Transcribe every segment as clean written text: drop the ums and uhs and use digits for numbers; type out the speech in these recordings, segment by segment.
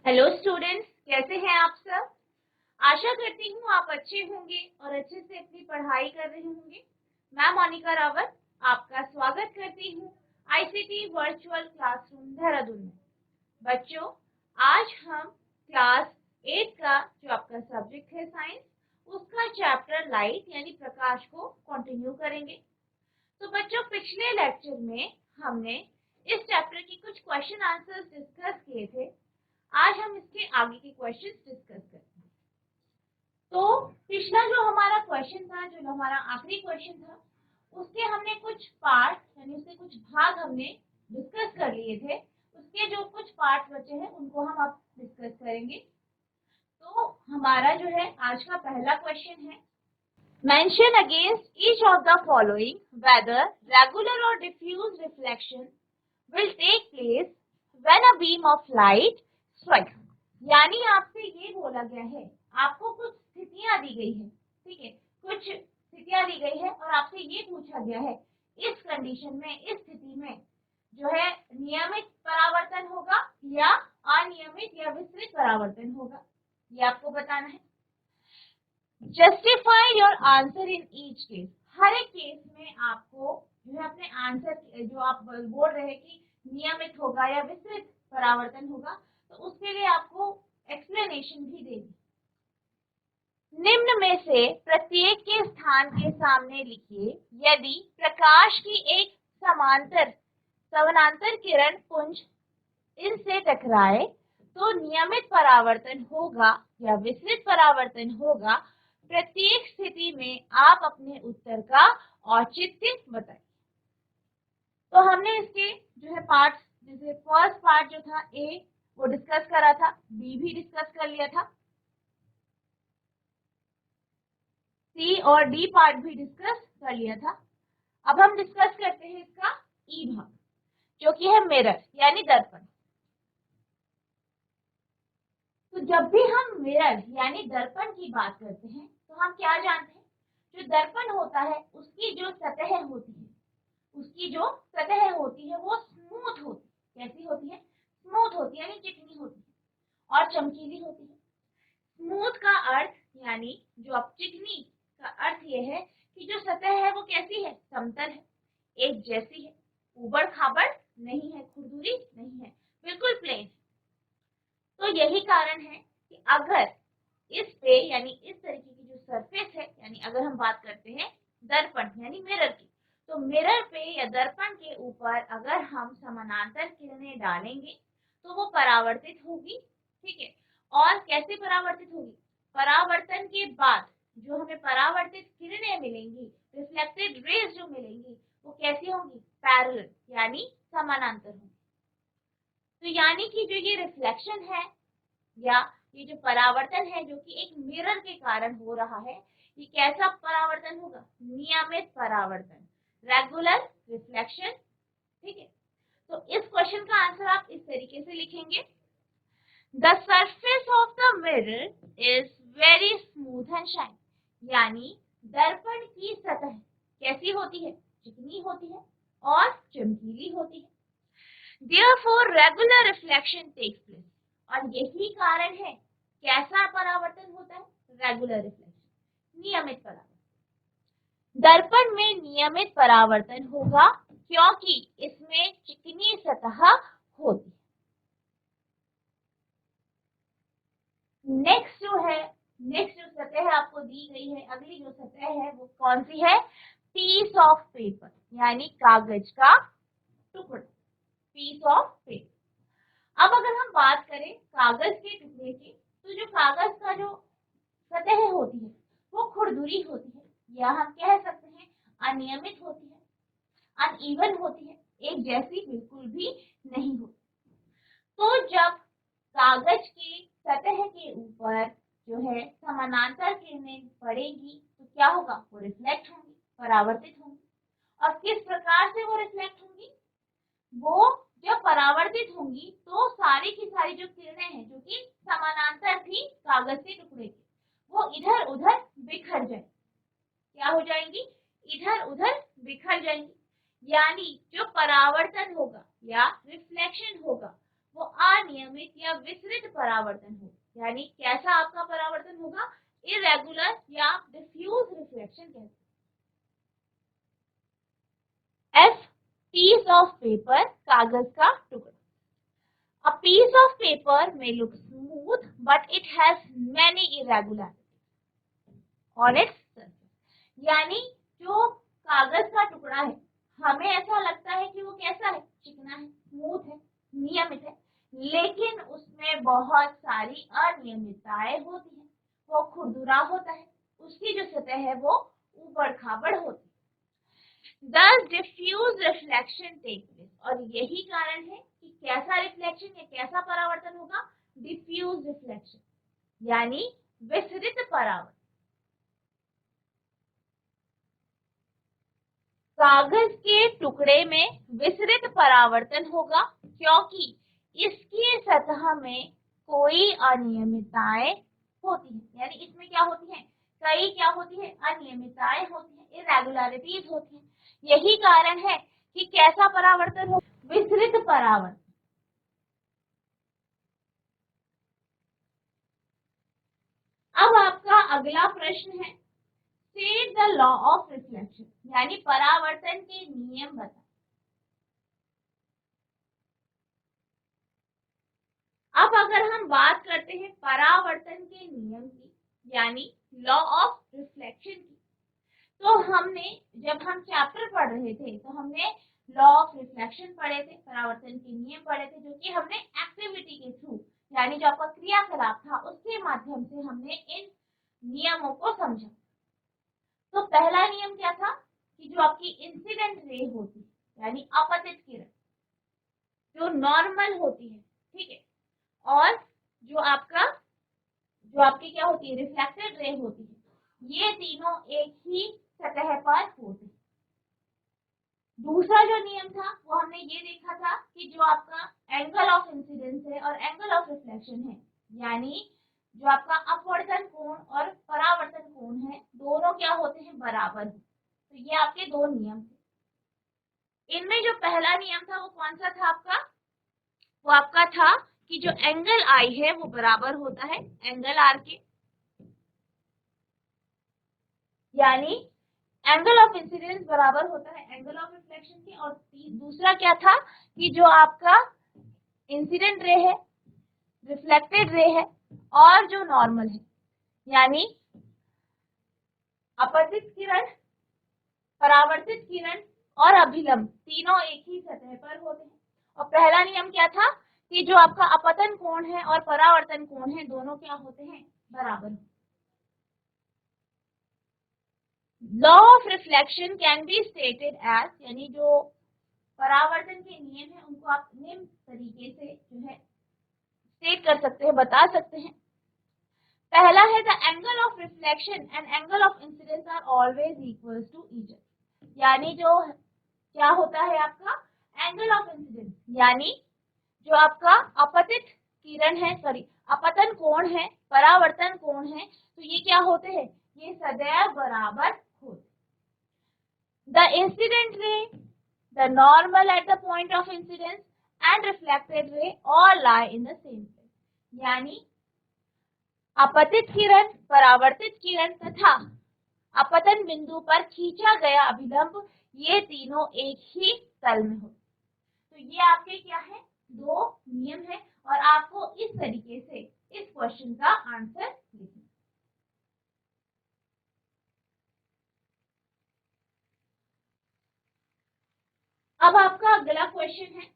Hello students, कैसे हैं आप सब। आशा करती हूँ आप अच्छे होंगे और अच्छे से अपनी पढ़ाई कर रहे होंगे। मैं मोनिका रावत आपका स्वागत करती हूँ आईसीटी वर्चुअल क्लासरूम देहरादून में। बच्चों, आज हम क्लास 8 का जो आपका सब्जेक्ट है साइंस, उसका चैप्टर लाइट यानी प्रकाश को कंटिन्यू करेंगे। तो बच्चों, पिछले लेक्चर में हमने इस चैप्टर की कुछ क्वेश्चन आंसर्स डिस्कस किए थे। आज हम इसके आगे के क्वेश्चंस डिस्कस करते हैं। तो पिछला जो हमारा क्वेश्चन था, जो हमारा आखिरी क्वेश्चन था, उसके हमने कुछ पार्ट यानी उसके कुछ भाग हमने डिस्कस कर लिए थे। उसके जो कुछ पार्ट बचे हैं उनको हम अब डिस्कस करेंगे। तो हमारा जो है आज का पहला क्वेश्चन है, mention against each of the following whether regular और diffuse reflection will take place when a beam of light strikes। यानी आपसे ये बोला गया है, आपको कुछ स्थितियां दी गई है, ठीक है, कुछ स्थितियां दी गई है और आपसे ये पूछा गया है इस कंडीशन में, इस स्थिति में जो है नियमित परावर्तन होगा या अनियमित या विस्तृत परावर्तन होगा, ये आपको बताना है। Justify your answer in each case. हर एक केस में आपको जो है अपने आंसर, जो आप बोल रहे हैं कि नियमित होगा या विस्तृत परावर्तन होगा, तो उसके लिए आपको एक्सप्लेनेशन भी देगी। निम्न में से प्रत्येक के स्थान के सामने लिखिए यदि प्रकाश की एक समानांतर किरण पुंज इनसे टकराए तो नियमित परावर्तन होगा या विस्तृत परावर्तन होगा। प्रत्येक स्थिति में आप अपने उत्तर का औचित्य बताएं। तो हमने इसके जो है पार्ट्स, जैसे फर्स्ट पार्ट जो था ए वो डिस्कस करा था, बी भी डिस्कस कर लिया था, सी और डी पार्ट भी डिस्कस कर लिया था। अब हम डिस्कस करते हैं इसका ई भाग, जो कि है मिरर यानी दर्पण। तो जब भी हम मिरर यानी दर्पण की बात करते हैं तो हम क्या जानते हैं, जो दर्पण होता है उसकी जो सतह होती है, उसकी जो सतह होती है वो स्मूथ होती है। कैसी होती है? स्मूथ होती है, यानी चिकनी होती है और चमकीली होती है। स्मूथ का अर्थ यानी जो अब चिकनी का अर्थ ये है कि जो सतह है वो कैसी है? समतल है, एक जैसी है, उबड़ खाबड़ नहीं है, खुरदुरी नहीं है, बिल्कुल प्लेन। तो यही कारण है कि अगर इस पे यानी इस तरीके की जो सरफेस है, यानी अगर हम बात करते हैं दर्पण यानी मिरर की, तो मिरर पे या दर्पण के ऊपर अगर हम समानांतर किरणें डालेंगे तो वो परावर्तित होगी, ठीक है। और कैसे परावर्तित होगी? परावर्तन के बाद जो हमें परावर्तित किरणें मिलेंगी, रिफ्लेक्टेड रेज जो मिलेंगी, वो कैसी होंगी? पैरेलल यानी समानांतर होंगी। तो यानी कि जो ये रिफ्लेक्शन है या ये जो परावर्तन है जो कि एक मिरर के कारण हो रहा है, ये कैसा परावर्तन होगा? नियमित परावर्तन, रेगुलर रिफ्लेक्शन, ठीक है। तो इस क्वेश्चन का आंसर आप इस तरीके से लिखेंगे, the surface of the mirror is very smooth and shine. यानी दर्पण की सतह कैसी होती है? चिकनी होती है और चमकीली होती है। Therefore, regular reflection takes place। और यही कारण है कैसा परावर्तन होता है? रेगुलर रिफ्लेक्शन, नियमित परावर्तन। दर्पण में नियमित परावर्तन होगा क्योंकि इसमें चिकनी सतह होती है। नेक्स्ट जो सतह आपको दी गई है, अगली जो सतह है वो कौन सी है? पीस ऑफ पेपर यानी कागज का टुकड़ा, पीस ऑफ पेपर। अब अगर हम बात करें कागज के टुकड़े की, तो जो कागज का जो सतह होती है वो खुरदुरी होती है, या हम कह सकते हैं अनियमित होती है, अनइवन होती है, एक जैसी बिल्कुल भी नहीं होती। तो जब कागज की सतह के ऊपर जो है समानांतर किरणें पड़ेगी तो क्या होगा? वो रिफ्लेक्ट होंगी, परावर्तित होंगी। और किस प्रकार से वो रिफ्लेक्ट होंगी? वो जब परावर्तित होंगी तो सारी की सारी जो किरणें हैं जो कि समानांतर थी कागज के टुकड़े की, वो इधर उधर बिखर जाएंगी। क्या हो जाएंगी? इधर उधर बिखर जाएंगी। यानी जो परावर्तन होगा या रिफ्लेक्शन होगा वो अनियमित या विसरित परावर्तन हो। यानी कैसा आपका परावर्तन होगा? इरेगुलर या डिफ्यूज रिफ्लेक्शन कहते हैं। एफ, पीस ऑफ पेपर, कागज का टुकड़ा। A piece of paper may look smooth, but it has many irregularities on its surface. यानी जो कागज का टुकड़ा है, हमें ऐसा लगता है कि वो कैसा है? चिकना है, स्मूथ है, नियमित है, लेकिन उसमें बहुत सारी अनियमितताएं होती हैं। वो खुरदुरा होता है, उसकी जो सतह है वो ऊबड़ खाबड़ होती है। Thus diffuse reflection take place, और यही कारण है कि कैसा रिफ्लेक्शन या कैसा परावर्तन होगा? डिफ्यूज रिफ्लेक्शन, यानी विसरित परावर्तन। कागज के टुकड़े में विसरित परावर्तन होगा क्योंकि इसकी सतह में कोई अनियमितताएं होती हैं। यानी इसमें क्या होती है? कई क्या होती है? अनियमितताएं होती हैं, इरेगुलरिटीज होती हैं। यही कारण है कि कैसा परावर्तन हो? विसरित परावर्तन। अब आपका अगला प्रश्न है, state the law of reflection, यानी परावर्तन के नियम बताएं। अब अगर हम बात करते हैं परावर्तन के नियम की, यानी लॉ ऑफ रिफ्लेक्शन की, तो हमने जब हम चैप्टर पढ़ रहे थे तो हमने लॉ ऑफ रिफ्लेक्शन पढ़े थे, परावर्तन के नियम पढ़े थे, जो कि हमने एक्टिविटी के थ्रू, यानी जो आपका क्रियाकलाप था उसके माध्यम से हमने इन नियमों को समझा। तो पहला नियम क्या था? कि जो आपकी इंसिडेंट रे होती है, यानी अपतित किरण, जो नॉर्मल होती है, ठीक है, और जो आपकी क्या होती है? रिफ्लेक्टेड रे होती है, ये तीनों एक ही सतह पर होते हैं। दूसरा जो नियम था वो हमने ये देखा था कि जो आपका एंगल ऑफ इंसिडेंस है और एंगल ऑफ रिफ्लेक्शन है, यानी जो आपका अपवर्तन कोण और परावर्तन कोण है, दोनों क्या होते हैं? बराबर। तो ये आपके दो नियम थे। इनमें जो पहला नियम था वो कौन सा था आपका? वो आपका था कि जो एंगल आई है वो बराबर होता है एंगल आर के, यानी एंगल ऑफ इंसिडेंस बराबर होता है एंगल ऑफ रिफ्लेक्शन के। और दूसरा क्या था? कि जो आपका इंसिडेंट रे है, रिफ्लेक्टेड रे है और जो नॉर्मल है, यानी अपतित किरण, परावर्तित किरण और अभिलंब, तीनों एक ही सतह पर होते हैं। और पहला नियम क्या था? कि जो आपका अपतन कोण है और परावर्तन कोण है, दोनों क्या होते हैं? बराबर। Law of reflection can be stated as, यानी जो परावर्तन के नियम है उनको आप निम्न तरीके से जो है स्टेट कर सकते हैं, बता सकते हैं। पहला है the angle of reflection and angle of incidence are always equal to each other, यानी जो क्या होता है आपका एंगल ऑफ इंसिडेंस, यानी जो आपका अपतित किरण है, सॉरी अपतन कोण है, परावर्तन कोण है, तो ये क्या होते हैं? ये सदैव बराबर होते। The incident ray, the normal at the point of incidence and reflected ray all lie in the same place, यानी अपतित किरण, परावर्तित किरण तथा अपतन बिंदु पर खींचा गया अभिलंब, ये तीनों एक ही तल में हो। तो ये आपके क्या है? दो नियम है और आपको इस तरीके से इस क्वेश्चन का आंसर लिखना। अब आपका अगला क्वेश्चन है,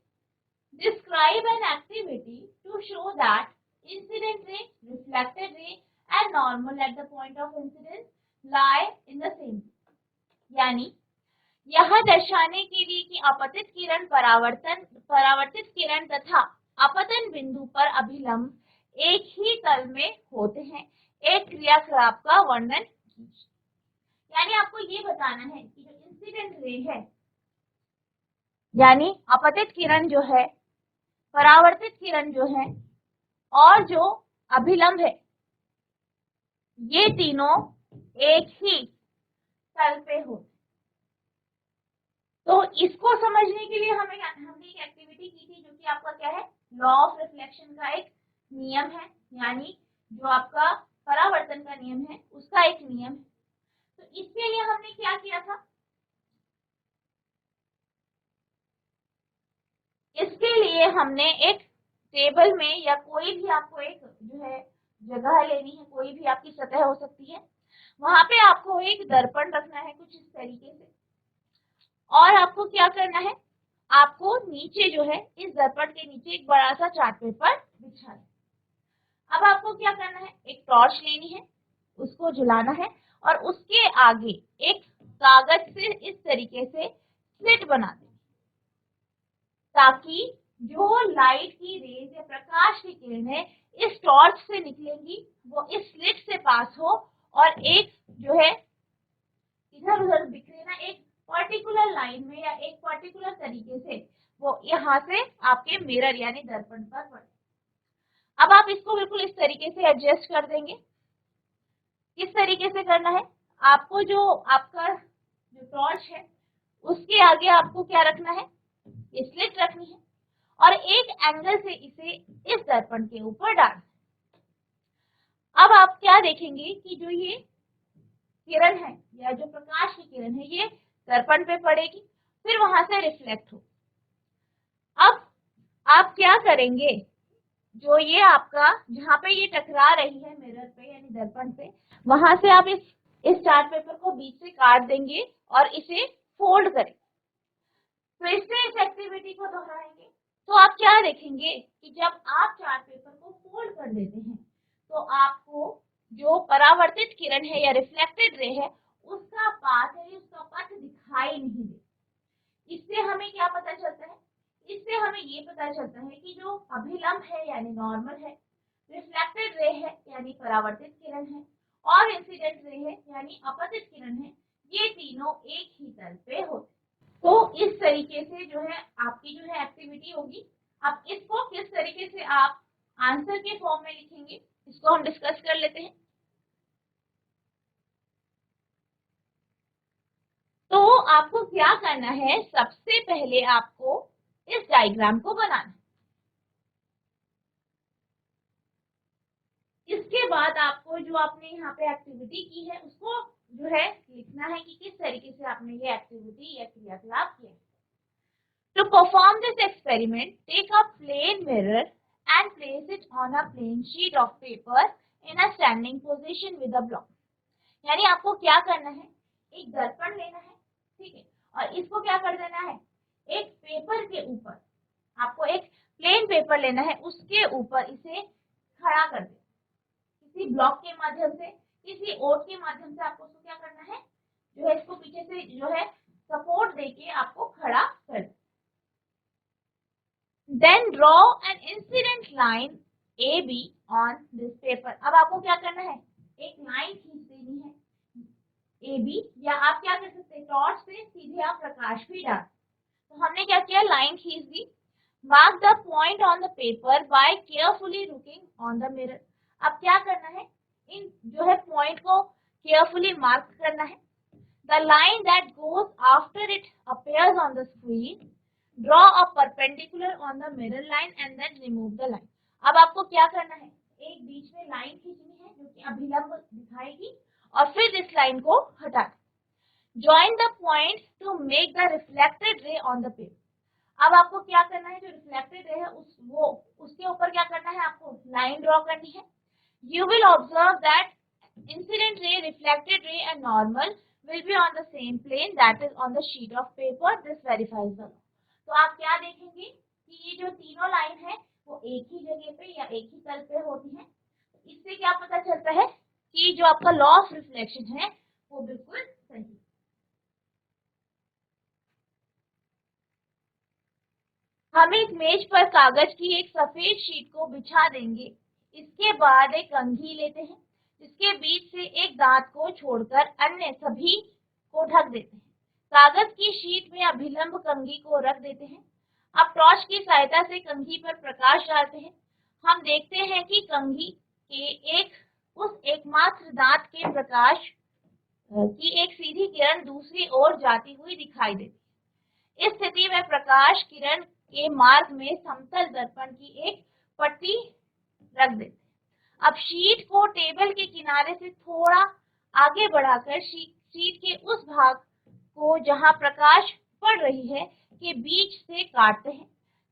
describe an activity to show that incident ray, reflected ray and normal at the point of incidence lie in the same, यानी यह दर्शाने के लिए कि अपतित किरण, परावर्तित किरण तथा अपतन बिंदु पर अभिलंब एक ही तल में होते हैं, एक क्रियाकलाप का वर्णन कीजिए। यानी आपको ये बताना है कि जो इंसिडेंट रे है, यानी अपतित किरण जो है, परावर्तित किरण जो है और जो अभिलंब है, ये तीनों एक ही तल पे हो। तो इसको समझने के लिए हमने एक एक्टिविटी की थी, जो कि आपका क्या है? लॉ ऑफ रिफ्लेक्शन का एक नियम है, यानी जो आपका परावर्तन का नियम है उसका एक नियम है। तो इसके लिए हमने क्या किया था, इसके लिए हमने एक टेबल में या कोई भी आपको एक जो है जगह लेनी है, कोई भी आपकी सतह हो सकती है, वहां पे आपको एक दर्पण रखना है कुछ इस तरीके से, और आपको क्या करना है, आपको नीचे जो है इस दर्पण के नीचे एक बड़ा सा चार्ट पेपर बिछाना है। अब आपको क्या करना है, एक टॉर्च लेनी है, उसको जलाना है और उसके आगे एक कागज से इस तरीके से स्लिट बना दें, ताकि जो लाइट की रेज या प्रकाश की किरणें इस टॉर्च से निकलेंगी वो इस स्लिट से पास हो और एक जो है इधर उधर बिखरे ना, एक पर्टिकुलर लाइन में या एक पर्टिकुलर तरीके से वो यहाँ से आपके मिरर यानी दर्पण पर पड़े। अब आप इसको बिल्कुल इस तरीके से एडजस्ट कर देंगे। किस तरीके से करना है, आपको जो आपका जो टॉर्च है उसके आगे आपको क्या रखना है, स्लिट रखनी है और एक एंगल से इसे इस दर्पण के ऊपर डालना। अब आप क्या देखेंगे कि जो ये किरण है या जो प्रकाश की किरण है ये दर्पण पे पड़ेगी, फिर वहां से रिफ्लेक्ट हो। अब आप क्या करेंगे, जो ये आपका जहाँ पे ये टकरा रही है मिरर पे यानी दर्पण पे, वहां से आप इस चार्ट पेपर को बीच से काट देंगे और इसे फोल्ड करें। फिर से इस एक्टिविटी को दोहराएंगे। तो आप क्या देखेंगे कि जब आप चार्ट पेपर को फोल्ड कर देते हैं तो आपको जो परावर्तित किरण है या रिफ्लेक्टेड रे है उसका पाथ है, उसका पथ दिखाई नहीं दे। इससे हमें क्या पता चलता है, इससे हमें ये पता चलता है कि जो अभिलंब है यानी नॉर्मल है, रिफ्लेक्टेड रे है यानी परावर्तित किरण है और इंसिडेंट रे है यानी अपतित किरण है, ये तीनों एक ही तल पे होते। तो इस तरीके से जो है आपकी जो है एक्टिविटी होगी। अब इसको किस तरीके से आप आंसर के फॉर्म में लिखेंगे इसको हम डिस्कस कर लेते हैं। तो आपको क्या करना है, सबसे पहले आपको इस डायग्राम को बनाना है। इसके बाद आपको जो आपने यहाँ पे एक्टिविटी की है उसको जो है लिखना है कि किस तरीके से आपने ये एक्टिविटी या क्रियाकलाप किया। To perform this experiment, take a plain mirror and place it on a plain sheet of paper in a standing position with a block. यानी आपको क्या करना है, एक दर्पण लेना है, ठीक है, और इसको क्या कर देना है, एक पेपर के ऊपर आपको एक प्लेन पेपर लेना है, उसके ऊपर इसे खड़ा कर दे, किसी ब्लॉक के माध्यम से, किसी ओट के माध्यम से आपको उसको क्या करना है, जो है इसको पीछे से जो है सपोर्ट देके आपको खड़ा कर दे। Then draw an incident line AB on this paper. अब आपको क्या करना है, एक लाइन खींच देनी है AB, या आप क्या कर सकते हैं, टॉर्च से सीधे आप प्रकाश भी डाल। तो हमने क्या किया, लाइन खींच दी। Mark the point on the paper by carefully looking on the mirror. अब क्या करना है, इन जो है पॉइंट को केयरफुली मार्क करना है। The line that goes after it appears on the screen. Draw a perpendicular on the mirror line and then remove the line. अब आपको क्या करना है, एक बीच में लाइन खींचनी है जो कि अभिलंब दिखाएगी और फिर इस लाइन को हटा दें। Join the points to make the reflected ray on the paper. अब आपको क्या करना है, जो रिफ्लेक्टेड रे है उसके ऊपर क्या करना है, आपको लाइन ड्रॉ करनी है। You will observe that incident ray, reflected ray and normal will be on the same plane, that is on the sheet of paper. This verifies the law. तो आप क्या देखेंगे कि ये जो तीनों लाइन है वो एक ही जगह पे या एक ही तल पे होती है। इससे क्या पता चलता है कि जो आपका लॉ ऑफ रिफ्लेक्शन है वो बिल्कुल सही। हम एक मेज पर कागज की एक सफेद शीट को बिछा देंगे। इसके बाद एक कंघी लेते हैं जिसके बीच से एक दांत को छोड़कर अन्य सभी को ढक देते हैं। कागज की शीट में अभिलंब कंघी को रख देते हैं। अब टॉर्च की सहायता से कंघी पर प्रकाश डालते हैं। हम देखते हैं कि कंघी के उस एकमात्र दांत के प्रकाश की एक सीधी किरण दूसरी ओर जाती हुई दिखाई देती है। इस स्थिति में प्रकाश किरण के मार्ग में समतल दर्पण की एक पट्टी रख देते हैं। अब शीट को टेबल के किनारे से थोड़ा आगे बढ़ाकर शीट के उस भाग को जहां प्रकाश पड़ रही है के बीच से काटते हैं।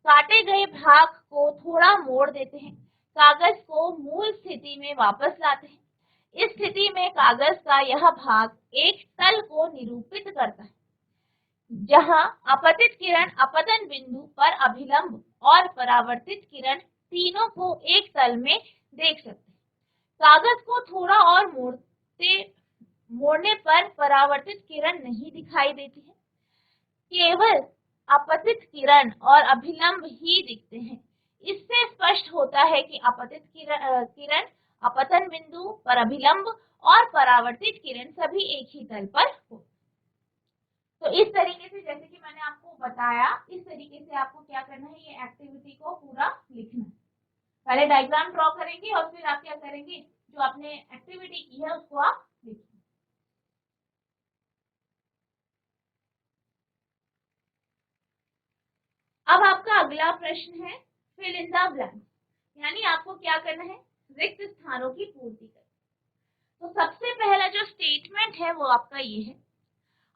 काटे गए भाग को थोड़ा मोड़ देते हैं। कागज को मूल स्थिति में वापस लाते हैं। इस स्थिति में कागज का यह भाग एक तल को निरूपित करता है जहां अपतित किरण अपतन बिंदु पर अभिलंब और परावर्तित किरण तीनों को एक तल में देख सकते हैं। कागज को थोड़ा और मोड़ने पर परावर्तित किरण नहीं दिखाई देती है, केवल अपतित किरण और अभिलंब ही दिखते हैं। इससे स्पष्ट होता है कि अपतित किरण अपतन बिंदु पर अभिलंब और परावर्तित किरण सभी एक ही तल पर हो। तो इस तरीके से, जैसे कि मैंने आपको बताया, इस तरीके से आपको क्या करना है, ये एक्टिविटी को पूरा लिखना है। पहले डायग्राम ड्रॉ करेंगे और फिर आप क्या करेंगे, जो आपने एक्टिविटी की है उसको आप लिखेंगे। अब आपका अगला प्रश्न है फिल इन द ब्लैंक, यानी आपको क्या करना है, रिक्त स्थानों की पूर्ति करना। तो सबसे पहला जो स्टेटमेंट है वो आपका ये है,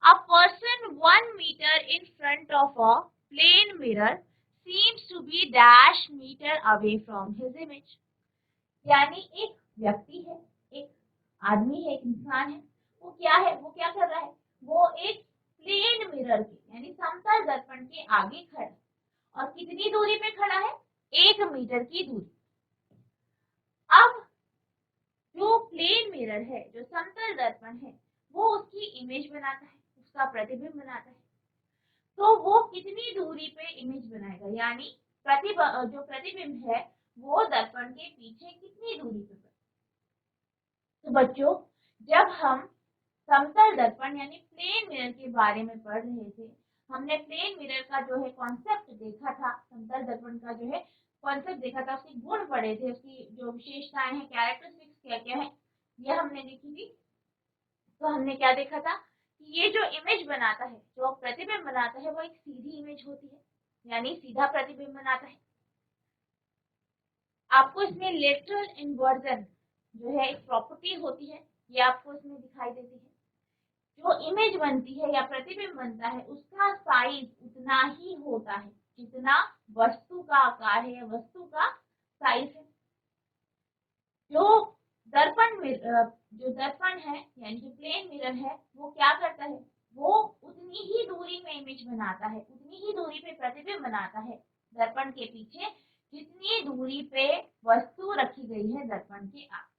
a person 1 metre in front of a plane mirror seems to be dash metre away from his image. यानी एक व्यक्ति है, एक आदमी है, एक इंसान है, वो क्या है, वो क्या कर रहा है, वो एक प्लेन मिरर के यानी समतल दर्पण के आगे खड़ा है और कितनी दूरी पे खड़ा है, 1 मीटर की दूरी। अब जो प्लेन मिरर है, जो समतल दर्पण है, वो उसकी इमेज बनाता है, उसका प्रतिबिंब बनाता है। तो वो कितनी दूरी पे इमेज बनाएगा, यानी जो प्रतिबिंब है वो दर्पण के पीछे कितनी दूरी पे। तो बच्चों, जब हम समतल दर्पण यानी प्लेन मिरर के बारे में पढ़ रहे थे, हमने प्लेन मिरर का जो है कॉन्सेप्ट देखा था, समतल दर्पण का जो है कॉन्सेप्ट देखा था, उसके गुण पढ़े थे, उसकी जो विशेषताएं हैं, कैरेक्टरिस्टिक्स क्या क्या है, ये हमने देखी थी। तो हमने क्या देखा था कि ये जो इमेज बनाता है, जो प्रतिबिंब बनाता है, वो एक सीधी इमेज होती है, यानी सीधा प्रतिबिंब बनाता है। आपको इसमें लेटरल इन्वर्जन जो है एक प्रॉपर्टी होती है, ये आपको इसमें दिखाई देती है। जो इमेज बनती है या प्रतिबिंब बनता है, उसका साइज उतना ही होता है जितना वस्तु का आकार है या वस्तु का साइज है। जो दर्पण है यानी जो प्लेन मिरर है, वो क्या करता है, वो उतनी ही दूरी में इमेज बनाता है, उतनी ही दूरी पे प्रतिबिंब बनाता है दर्पण के पीछे जितनी दूरी पे वस्तु रखी गई है दर्पण के आगे।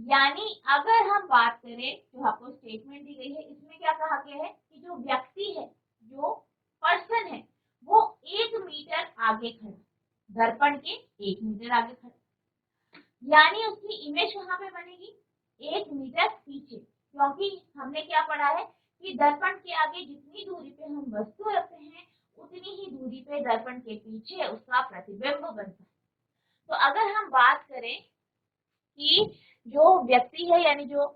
यानी अगर हम बात करें, जो आपको स्टेटमेंट दी गई है, इसमें क्या कहा गया है कि जो व्यक्ति है, जो पर्सन है, वो 1 मीटर आगे खड़ा, दर्पण के 1 मीटर आगे खड़ा, यानी उसकी इमेज कहाँ पे बनेगी, 1 मीटर पीछे, क्योंकि हमने क्या पढ़ा है कि दर्पण के आगे जितनी दूरी पे हम वस्तु रखते हैं, उतनी ही दूरी पे दर्पण के पीछे उसका प्रतिबिंब बनता है। तो अगर हम बात करें कि जो व्यक्ति है यानी जो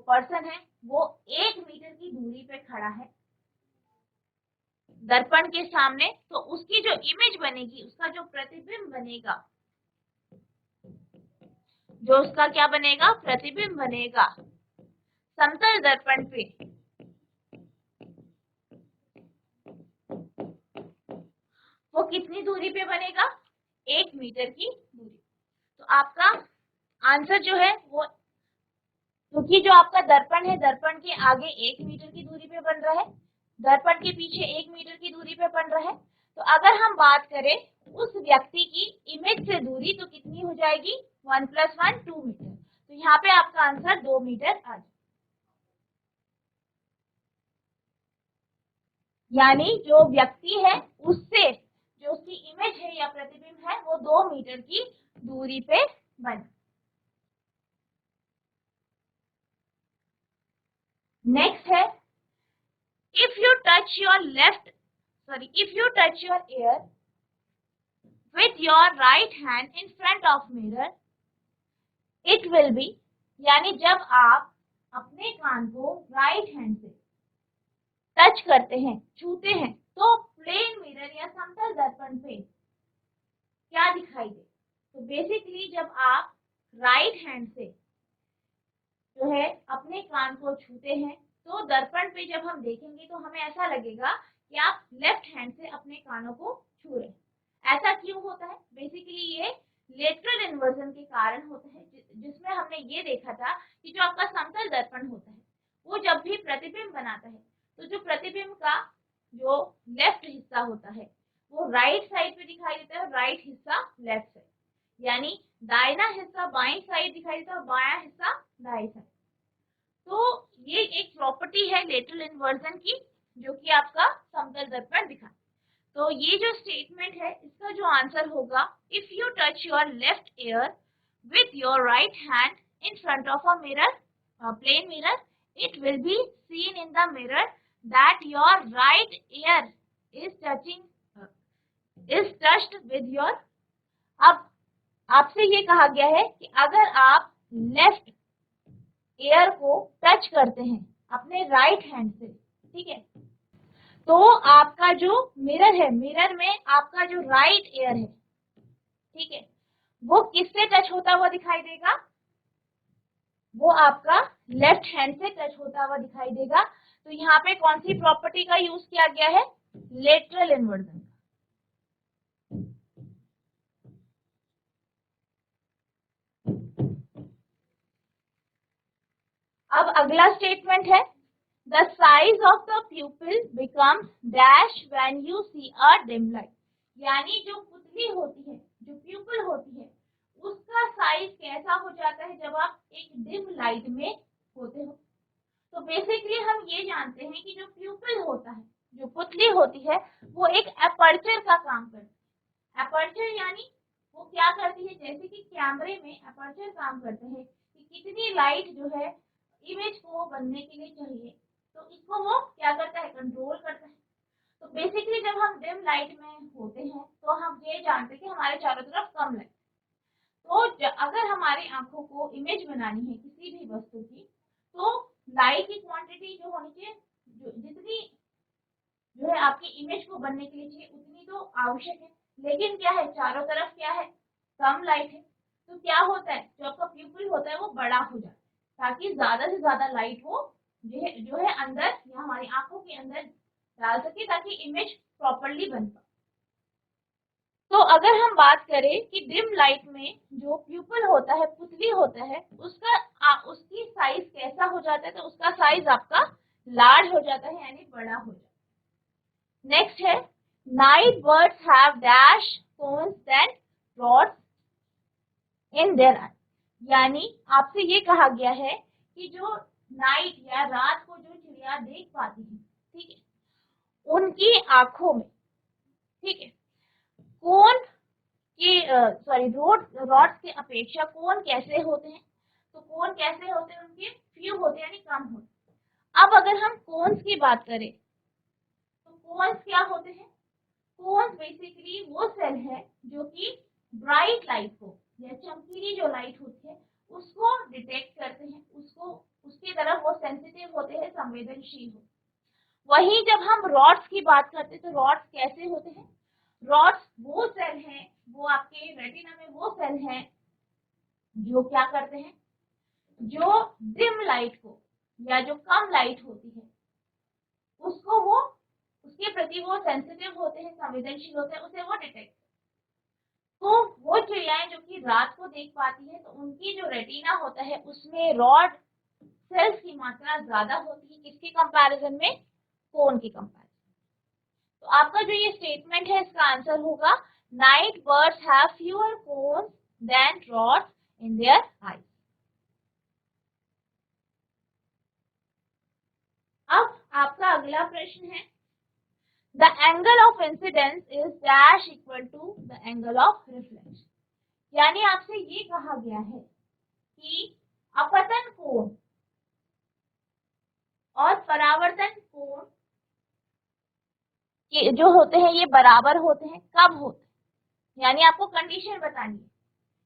पर्सन है, वो 1 मीटर की दूरी पे खड़ा है दर्पण के सामने, तो उसकी जो इमेज बनेगी, उसका जो प्रतिबिंब बनेगा, जो उसका क्या बनेगा, प्रतिबिंब बनेगा समतल दर्पण पे, वो कितनी दूरी पे बनेगा, 1 मीटर की दूरी। तो आपका आंसर जो है वो, क्योंकि जो आपका दर्पण है, दर्पण के आगे 1 मीटर की दूरी पे बन रहा है, दर्पण के पीछे 1 मीटर की दूरी पे बन रहा है। तो अगर हम बात करें उस व्यक्ति की इमेज से दूरी, तो कितनी हो जाएगी, 1 + 1 2 मीटर। तो यहाँ पे आपका आंसर 2 मीटर आ जाए, यानी जो व्यक्ति है उससे जो उसकी इमेज है या प्रतिबिंब है, वो 2 मीटर की दूरी पे बने। नेक्स्ट है, if you touch your ear with your right hand in front of mirror, it will be, यानी जब आप अपने कान को राइट हैंड से टच करते हैं, छूते हैं, तो प्लेन मिरर या समतल दर्पण पे क्या दिखाई दे। तो बेसिकली जब आप राइट हैंड से जो है अपने कान को छूते हैं तो दर्पण पे जब हम देखेंगे तो हमें ऐसा लगेगा कि आप लेफ्ट हैंड से अपने कानों को छू रहे हैं। ऐसा क्यों होता है? बेसिकली ये लेटरल इन्वर्जन के कारण होता है, जिसमें हमने ये देखा था कि जो आपका समतल दर्पण होता है वो जब भी प्रतिबिंब बनाता है तो जो प्रतिबिंब का जो लेफ्ट हिस्सा होता है वो राइट साइड पे दिखाई देता है, राइट हिस्सा लेफ्ट साइड, यानी दाहिना हिस्सा बाईं साइड दिखाई देता है और बायां हिस्सा दाएं साइड। तो ये एक प्रॉपर्टी है लेटरल इन्वर्जन की जो कि आपका समतल दर्पण दिखा। तो ये जो स्टेटमेंट है इसका जो आंसर होगा, if you touch your left ear with your right hand in front of a mirror, plane mirror, it will be seen in the mirror that your right ear is touched with your. अब आपसे ये कहा गया है कि अगर आप left ear को टच करते हैं अपने राइट हैंड से, ठीक है, तो आपका जो मिरर है, मिरर में आपका जो राइट ईयर है, ठीक है, वो किससे टच होता हुआ दिखाई देगा? वो आपका लेफ्ट हैंड से टच होता हुआ दिखाई देगा। तो यहाँ पे कौन सी प्रॉपर्टी का यूज किया गया है? Lateral inversion. अब अगला स्टेटमेंट है, the size of the pupil becomes dash when you see a dim light. यानी जो पुतली होती है, जो प्यूपिल होती है, उसका साइज कैसा हो जाता है जब आप एक डिम लाइट में होते हो। तो बेसिकली हम ये जानते हैं कि जो प्यूपिल होता है, जो पुतली होती है, वो एक एपर्चर का काम करती है। एपर्चर यानी वो क्या करती है, जैसे कि कैमरे में एपर्चर काम करते हैं कि कितनी लाइट जो है इमेज को बनने के लिए चाहिए, तो इसको वो क्या करता है, कंट्रोल करता है। तो बेसिकली जब हम डिम लाइट में होते हैं तो हम ये जानते हैं कि हमारे चारों तरफ कम लाइट। तो अगर हमारी आंखों को इमेज बनानी है किसी भी वस्तु की, तो लाइट की क्वांटिटी जो होनी चाहिए, जितनी जो है आपकी इमेज को बनने के लिए चाहिए उतनी तो आवश्यक है, लेकिन क्या है, चारों तरफ क्या है, कम लाइट है। तो क्या होता है, जो आपका प्यूपिल होता है वो बड़ा हो जाता है ताकि ज्यादा से ज्यादा लाइट वो जो है अंदर या हमारी आंखों के अंदर डाल सके ताकि इमेज प्रॉपरली बन पाए। तो अगर हम बात करें कि डिम लाइट में जो प्यूपिल होता है, पुतली होता है, उसकी साइज कैसा हो जाता है, तो उसका साइज आपका लार्ज हो जाता है, यानी बड़ा हो जाता है। नेक्स्ट है, night birds have dash cones than rods in their eye. यानी आपसे ये कहा गया है कि जो नाइट या रात को जो चिड़िया देख पाती है, ठीक है, उनकी आंखों में, ठीक है, कोन कि रॉड्स की अपेक्षा कोन कैसे होते हैं, तो कोन कैसे होते हैं, उनके फ्यू होते हैं, यानी कम होते हैं। अब अगर हम कोन्स की बात करें तो कोन्स क्या होते हैं? कोन्स बेसिकली वो सेल है जो कि ब्राइट लाइट को या चमकीली जो लाइट होती है उसको डिटेक्ट करते हैं, उसको उसकी तरफ वो सेंसिटिव होते हैं, संवेदनशील हो। वहीं जब हम रॉड्स की बात करते हैं तो रॉड्स कैसे होते हैं? रॉड्स वो सेल हैं, वो आपके रेटिना में वो सेल हैं जो क्या करते हैं, जो डिम लाइट को या जो कम लाइट होती है उसको वो उसके प्रति वो सेंसिटिव होते हैं, संवेदनशील होते हैं, उसे वो डिटेक्ट। तो वो चिड़ियाएं जो कि रात को देख पाती है तो उनकी जो रेटिना होता है उसमें रॉड सेल्स की मात्रा ज्यादा होती है, किसके कंपैरिजन में? कोन के कंपैरिजन। तो आपका जो ये स्टेटमेंट है इसका आंसर होगा, night birds have fewer cones than rods in their eyes. अब आपका अगला प्रश्न है, the angle of incidence is dash equal to the angle of reflection. यानी आपसे ये कहा गया है कि अपतन कोण और परावर्तन कोण के जो होते हैं ये बराबर होते हैं, कब होते हैं, यानी आपको कंडीशन बतानी है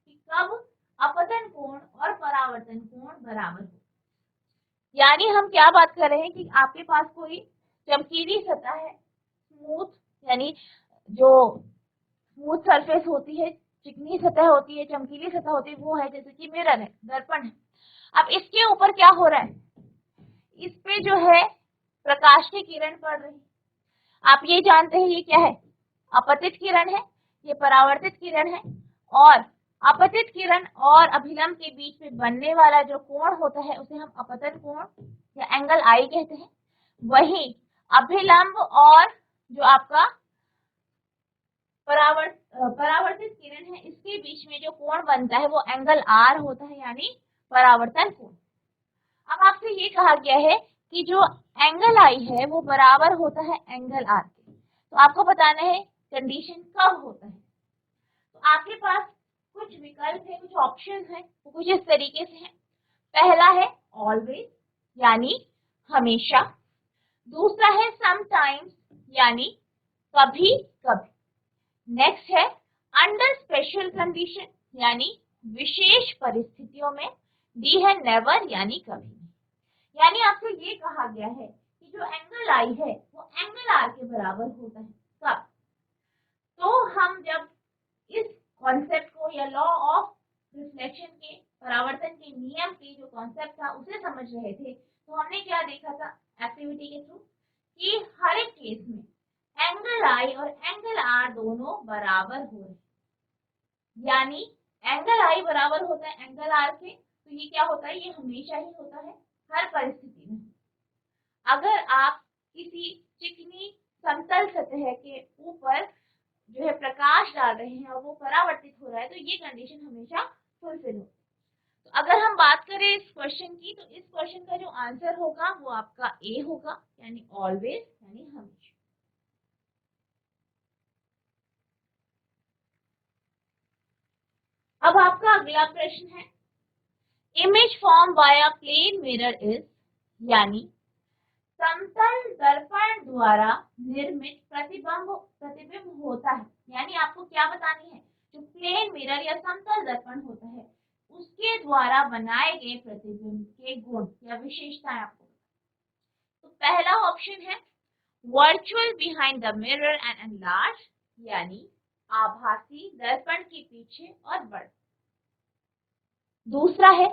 कि कब अपतन कोण और परावर्तन कोण बराबर हो। यानी हम क्या बात कर रहे हैं कि आपके पास कोई चमकीली सतह है, स्मूथ यानी जो स्मूथ सरफेस होती है, चिकनी सतह होती है, चमकीली सतह होती है, वो है जैसे कि मिरर है, दर्पण है। अब इसके ऊपर क्या हो रहा है, इस पे जो है प्रकाश की किरण पड़ रही है। आप ये जानते हैं ये क्या है, अपतित किरण है, ये परावर्तित किरण है। और अपतित किरण और अभिलंब के बीच में बनने वाला जो कोण होता है उसे हम अपतन कोण या एंगल आई कहते हैं। वही अभिलंब और जो आपका परावर्तित किरण है, इसके बीच में जो कोण बनता है वो एंगल आर होता है, यानी परावर्तन कोण। अब आपसे ये कहा गया है कि जो एंगल आई है वो बराबर होता है एंगल आर के। तो आपको बताना है कंडीशन कब होता है। तो आपके पास कुछ विकल्प है, कुछ ऑप्शन है, वो कुछ इस तरीके से है। पहला है ऑलवेज, यानी हमेशा। दूसरा है समटाइम्स, यानी कभी कभी। नेक्स्ट है अंडर स्पेशल कंडीशन, यानी विशेष परिस्थितियों में। डी है नेवर, यानी कभी नहीं। यानी आपसे ये कहा गया है कि जो एंगल आई है वो एंगल आर के बराबर होता है कब। तो हम जब इस कॉन्सेप्ट को या लॉ ऑफ रिफ्लेक्शन के, परावर्तन के नियम के जो कॉन्सेप्ट था उसे समझ रहे थे, तो हमने क्या देखा था एक्टिविटी के थ्रू कि हर एक केस में एंगल आई और एंगल आर दोनों बराबर हो रहे, यानी एंगल आई बराबर होता है एंगल आर के। तो ये क्या होता है, ये हमेशा ही होता है हर परिस्थिति में। अगर आप किसी चिकनी समतल सतह के ऊपर जो है प्रकाश डाल रहे हैं और वो परावर्तित हो रहा है, तो ये कंडीशन हमेशा फुलफिल हो। तो अगर हम बात करें इस क्वेश्चन की, तो इस क्वेश्चन का जो आंसर होगा वो आपका ए होगा, यानी ऑलवेज, यानी हमेशा। अब आपका अगला प्रश्न है, image form by a plane mirror is, यानी समतल दर्पण द्वारा निर्मित प्रतिबिंब होता है। यानी आपको क्या बतानी है, जो प्लेन मिरर या समतल दर्पण होता है उसके द्वारा बनाए गए प्रतिबिंब के गुण या विशेषताएं आपको। तो पहला ऑप्शन है virtual behind the mirror and enlarge, यानी आभासी दर्पण के पीछे और बड़ा। दूसरा है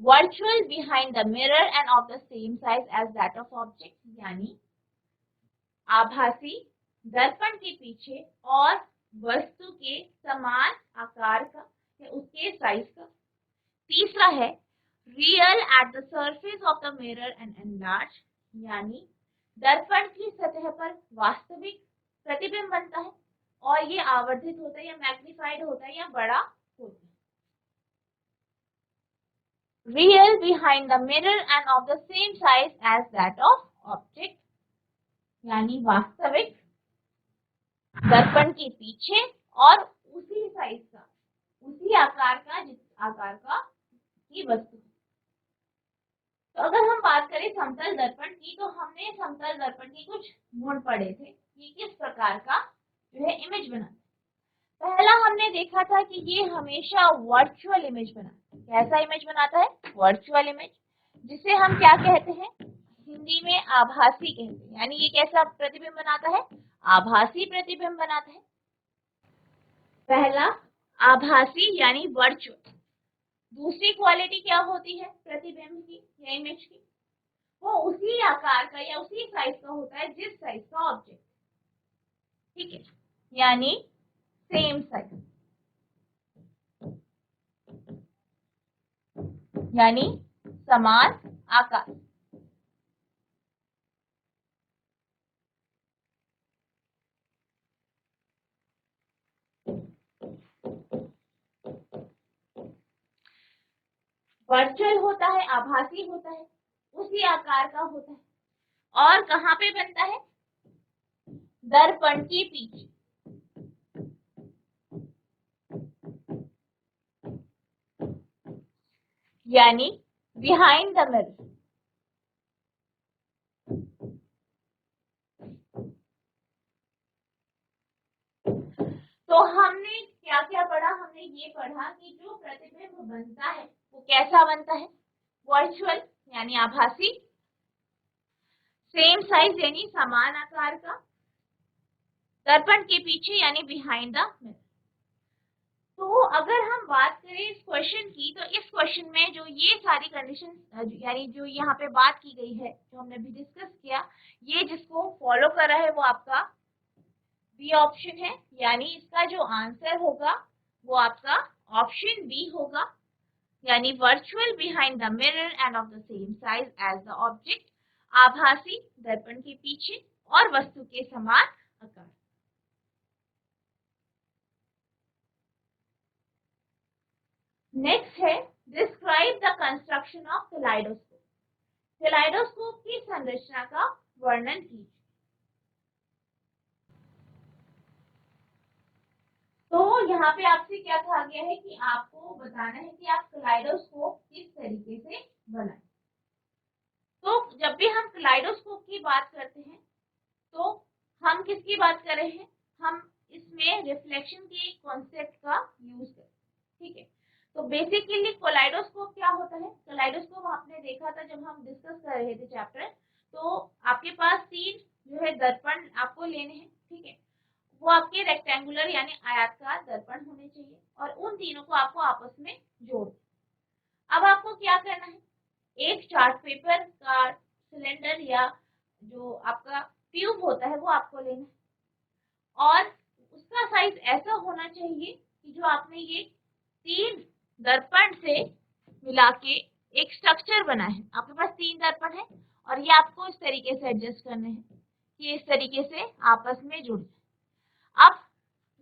virtual behind the mirror and of the same size as that of object, यानी आभासी दर्पण के पीछे और वस्तु के समान आकार का या उसके साइज का। तीसरा है real at the surface of the mirror and enlarge, यानी दर्पण की सतह पर वास्तविक प्रतिबिंब बनता है और ये आवर्धित होता है या मैग्निफाइड होता है या बड़ा होता है। Real behind the mirror and of the same size as that of object, यानी वास्तविक दर्पण के पीछे और उसी साइज का, उसी आकार का, जिस आकार का की वस्तु। तो अगर हम बात करें समतल दर्पण की, तो हमने समतल दर्पण के कुछ गुण पढ़े थे कि किस प्रकार का जो है इमेज बनाता है। पहला हमने देखा था कि ये हमेशा वर्चुअल इमेज बनाता है। कैसा इमेज बनाता है, वर्चुअल इमेज, जिसे हम क्या कहते हैं, हिंदी में आभासी कहते हैं। यानी ये कैसा प्रतिबिंब बनाता है, आभासी प्रतिबिंब बनाता है। पहला आभासी यानी वर्चुअल। दूसरी क्वालिटी क्या होती है प्रतिबिंब की या इमेज की, वो उसी आकार का या उसी साइज का होता है जिस साइज का ऑब्जेक्ट, ठीक है, यानी सेम साइज, यानी समान आकार। वर्चुअल होता है, आभासी होता है, उसी आकार का होता है और कहाँ पे बनता है, दर्पण के पीछे। यानी बिहाइंड द मिरर। तो हमने क्या क्या पढ़ा, हमने ये पढ़ा कि जो प्रतिबिंब बनता है वो कैसा बनता है, वर्चुअल यानी आभासी, सेम साइज यानी समान आकार का, दर्पण के पीछे यानी बिहाइंड द मिरर। तो अगर हम बात करें इस क्वेश्चन की, तो इस क्वेश्चन में जो ये सारी कंडीशन यानी जो यहाँ पे बात की गई है, जो हमने अभी डिस्कस किया, ये जिसको फॉलो कर रहा है वो आपका बी ऑप्शन है, यानी इसका जो आंसर होगा वो आपका ऑप्शन बी होगा, यानी virtual behind the mirror and of the same size as the object, आभासी दर्पण के पीछे और वस्तु के समान आकार। नेक्स्ट है describe the construction of kaleidoscope. Kaleidoscope की संरचना का वर्णन कीजिए। तो यहाँ पे आपसे क्या कहा गया है कि आपको बताना है कि आप कैलाइडोस्कोप किस तरीके से बनाएं। तो जब भी हम कैलाइडोस्कोप की बात करते हैं तो हम किसकी बात कर रहे हैं, हम इसमें रिफ्लेक्शन के कॉन्सेप्ट का यूज करें, ठीक है। तो बेसिकली कैलाइडोस्कोप क्या होता है, कैलाइडोस्कोप आपने देखा था जब हम डिस्कस कर रहे थे चैप्टर, तो आपके पास 3 जो है दर्पण आपको लेने हैं, ठीक है। वो आपके रेक्टेंगुलर यानी आयताकार दर्पण होने चाहिए और उन तीनों को आपको आपस में जोड़। अब आपको क्या करना है, एक चार्ट पेपर का सिलेंडर या जो आपका ट्यूब होता है वो आपको लेना है और उसका साइज ऐसा होना चाहिए कि जो आपने ये 3 दर्पण से मिला के एक स्ट्रक्चर बना है, आपके पास 3 दर्पण है और ये आपको इस तरीके से एडजस्ट करने हैं कि इस तरीके से आपस में जुड़ जाए। अब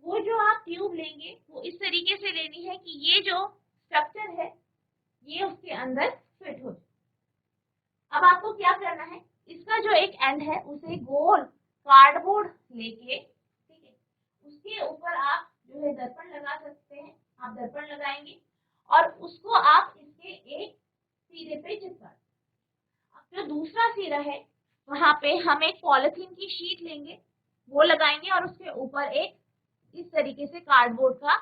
वो जो आप ट्यूब लेंगे वो इस तरीके से लेनी है कि ये जो स्ट्रक्चर है ये उसके अंदर फिट हो जाए। अब आपको क्या करना है, इसका जो एक एंड है उसे गोल कार्डबोर्ड लेके, ठीक है, उसके ऊपर आप जो है दर्पण लगा सकते हैं, आप दर्पण लगाएंगे और उसको आप इसके एक सिरे पे चिपका। अब जो दूसरा सिरा है वहां पे हम एक पॉलिथीन की शीट लेंगे, वो लगाएंगे और उसके ऊपर एक इस तरीके से कार्डबोर्ड का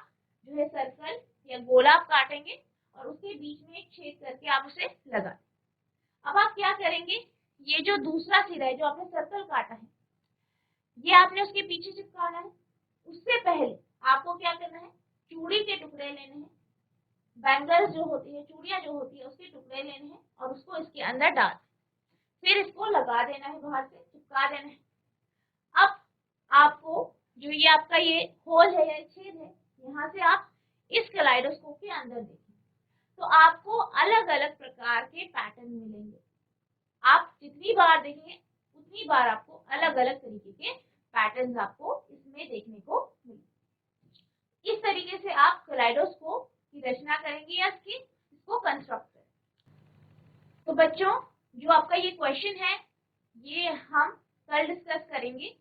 जो है सर्कल या गोला आप काटेंगे और उसके बीच में एक छेद करके आप उसे लगा। अब आप क्या करेंगे, ये जो दूसरा सिरा है जो आपने सर्कल काटा है ये आपने उसके पीछे चिपकाना है। उससे पहले आपको क्या करना है, चूड़ी के टुकड़े लेने हैं, बैंगल्स जो होती है, चूड़ियां जो होती है उसके टुकड़े लेने हैं और उसको इसके अंदर डाल, फिर इसको लगा देना है, बाहर से चिपका देना है। अब आपको जो ये आपका ये होल है या छेद है, यहाँ से आप इस कैलाइडोस्कोप के अंदर देखें तो आपको अलग अलग प्रकार के पैटर्न मिलेंगे। आप जितनी बार देखेंगे उतनी बार आपको अलग अलग तरीके के पैटर्न्स आपको इसमें देखने को मिलेंगे। इस तरीके से आप कैलाइडोस्कोप की रचना करेंगे या इसको कंस्ट्रक्ट करेंगे। तो बच्चों जो आपका ये क्वेश्चन है ये हम कल डिस्कस करेंगे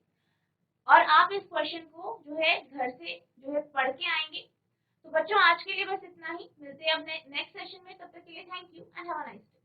और आप इस क्वेश्चन को जो है घर से जो है पढ़ के आएंगे। तो बच्चों आज के लिए बस इतना ही, मिलते हैं अपने नेक्स्ट सेशन में, तब तक के लिए thank you and have a nice day.